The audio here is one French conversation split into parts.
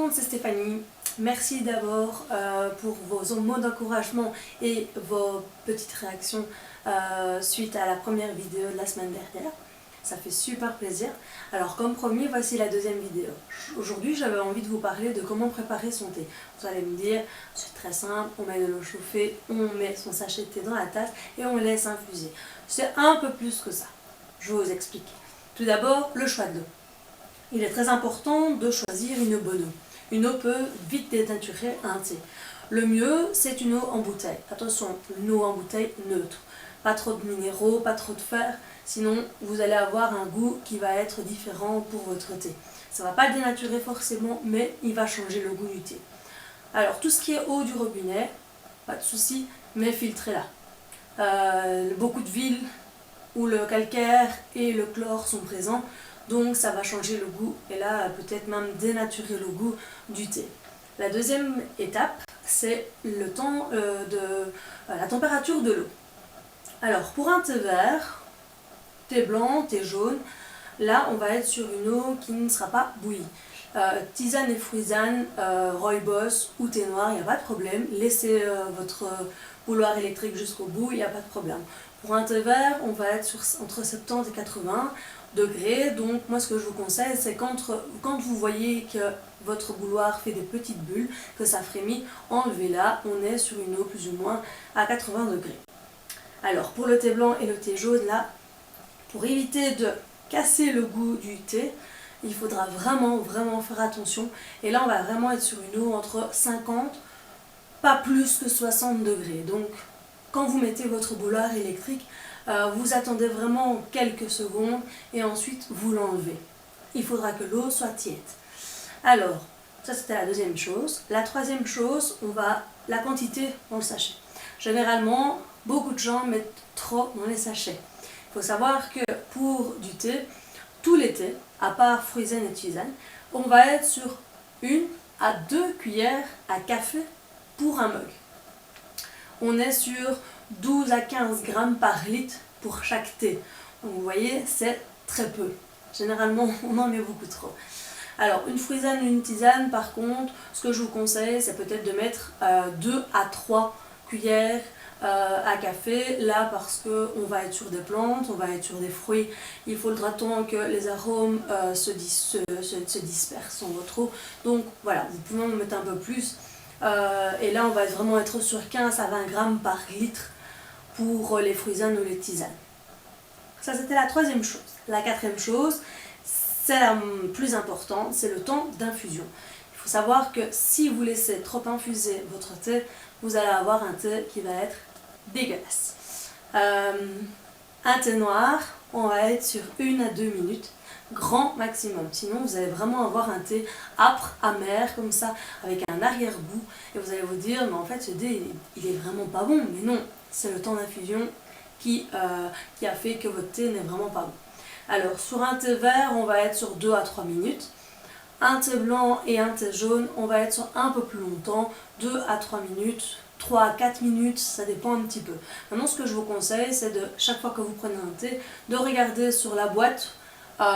monde, c'est Stéphanie. Merci d'abord pour vos mots d'encouragement et vos petites réactions suite à la première vidéo de la semaine dernière. Ça fait super plaisir. Alors comme promis, voici la deuxième vidéo. Aujourd'hui, j'avais envie de vous parler de comment préparer son thé. Vous allez me dire, c'est très simple, on met de l'eau chauffée, on met son sachet de thé dans la tasse et on laisse infuser. C'est un peu plus que ça. Je vais vous expliquer. Tout d'abord, le choix de l'eau. Il est très important de choisir une bonne eau. Une eau peut vite dénaturer un thé. Le mieux, c'est une eau en bouteille. Attention, une eau en bouteille neutre. Pas trop de minéraux, pas trop de fer, sinon vous allez avoir un goût qui va être différent pour votre thé. Ça ne va pas dénaturer forcément, mais il va changer le goût du thé. Alors tout ce qui est eau du robinet, pas de souci, mais filtrez-la. Beaucoup de villes où le calcaire et le chlore sont présents, donc ça va changer le goût et là peut-être même dénaturer le goût du thé. La deuxième étape, c'est le temps la température de l'eau. Alors pour un thé vert, thé blanc, thé jaune, là on va être sur une eau qui ne sera pas bouillie. Tisane et fruisane, rooibos ou thé noir, il n'y a pas de problème. Laissez votre bouilloire électrique jusqu'au bout, il n'y a pas de problème. Pour un thé vert, on va être entre 70 et 80 degrés. Donc moi ce que je vous conseille, c'est quand vous voyez que votre bouilloire fait des petites bulles, que ça frémit, enlevez-la. On est sur une eau plus ou moins à 80 degrés. Alors pour le thé blanc et le thé jaune, là, pour éviter de casser le goût du thé, il faudra vraiment faire attention. Et là on va vraiment être sur une eau entre 50, pas plus que 60 degrés. Donc quand vous mettez votre bouilloire électrique, vous attendez vraiment quelques secondes et ensuite vous l'enlevez. Il faudra que l'eau soit tiède. Alors, ça c'était la deuxième chose. La troisième chose, la quantité dans le sachet. Généralement, beaucoup de gens mettent trop dans les sachets. Il faut savoir que pour du thé, tous les thés, à part fruisane et tisane, on va être sur 1 à 2 cuillères à café pour un mug. On est sur 12 à 15 grammes par litre pour chaque thé. Donc vous voyez, c'est très peu. Généralement, on en met beaucoup trop. Alors, une fruisane ou une tisane, par contre, ce que je vous conseille, c'est peut-être de mettre 2 à 3 cuillères à café, là parce qu'on va être sur des plantes, on va être sur des fruits, il faudra tant que les arômes se dispersent dans votre eau. Donc voilà, vous pouvez en mettre un peu plus. Et là on va vraiment être sur 15 à 20 grammes par litre pour les fruisanes ou les tisanes. Ça c'était la troisième chose. La quatrième chose, c'est la plus importante, c'est le temps d'infusion. Il faut savoir que si vous laissez trop infuser votre thé, vous allez avoir un thé qui va être dégueulasse. Un thé noir, on va être sur 1 à 2 minutes, grand maximum. Sinon, vous allez vraiment avoir un thé âpre, amer, comme ça, avec un arrière-goût. Et vous allez vous dire, mais en fait, ce thé, il est vraiment pas bon. Mais non, c'est le temps d'infusion qui a fait que votre thé n'est vraiment pas bon. Alors, sur un thé vert, on va être sur 2 à 3 minutes. Un thé blanc et un thé jaune, on va être sur un peu plus longtemps, 2 à 3 minutes, 3 à 4 minutes, ça dépend un petit peu. Maintenant, ce que je vous conseille, c'est de, chaque fois que vous prenez un thé, de regarder sur la boîte.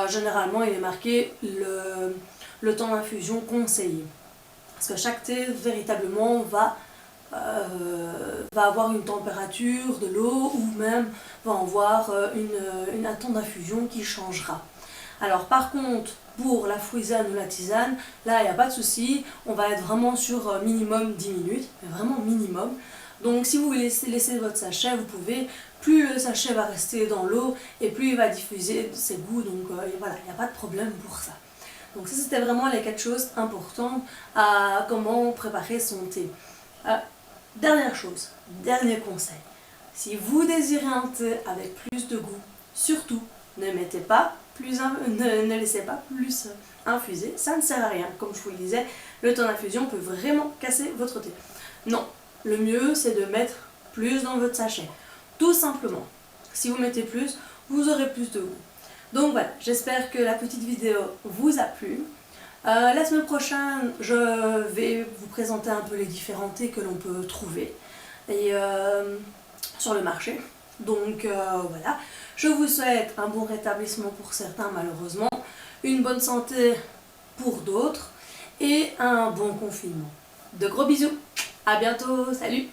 Généralement, il est marqué le temps d'infusion conseillé. Parce que chaque thé, véritablement, va avoir une température de l'eau ou même va avoir un temps d'infusion qui changera. Alors par contre, pour la fruisane ou la tisane, là il n'y a pas de souci, on va être vraiment sur minimum 10 minutes, mais vraiment minimum. Donc si vous laissez votre sachet, vous pouvez, plus le sachet va rester dans l'eau et plus il va diffuser ses goûts, donc voilà, il n'y a pas de problème pour ça. Donc ça c'était vraiment les 4 choses importantes à comment préparer son thé. Dernière chose, dernier conseil, si vous désirez un thé avec plus de goût, surtout ne laissez pas plus infuser, ça ne sert à rien. Comme je vous le disais, le temps d'infusion peut vraiment casser votre thé. Non, le mieux c'est de mettre plus dans votre sachet. Tout simplement, si vous mettez plus, vous aurez plus de goût. Donc voilà, j'espère que la petite vidéo vous a plu. La semaine prochaine, je vais vous présenter un peu les différents thés que l'on peut trouver sur le marché. Donc voilà, je vous souhaite un bon rétablissement pour certains malheureusement, une bonne santé pour d'autres et un bon confinement. De gros bisous, à bientôt, salut!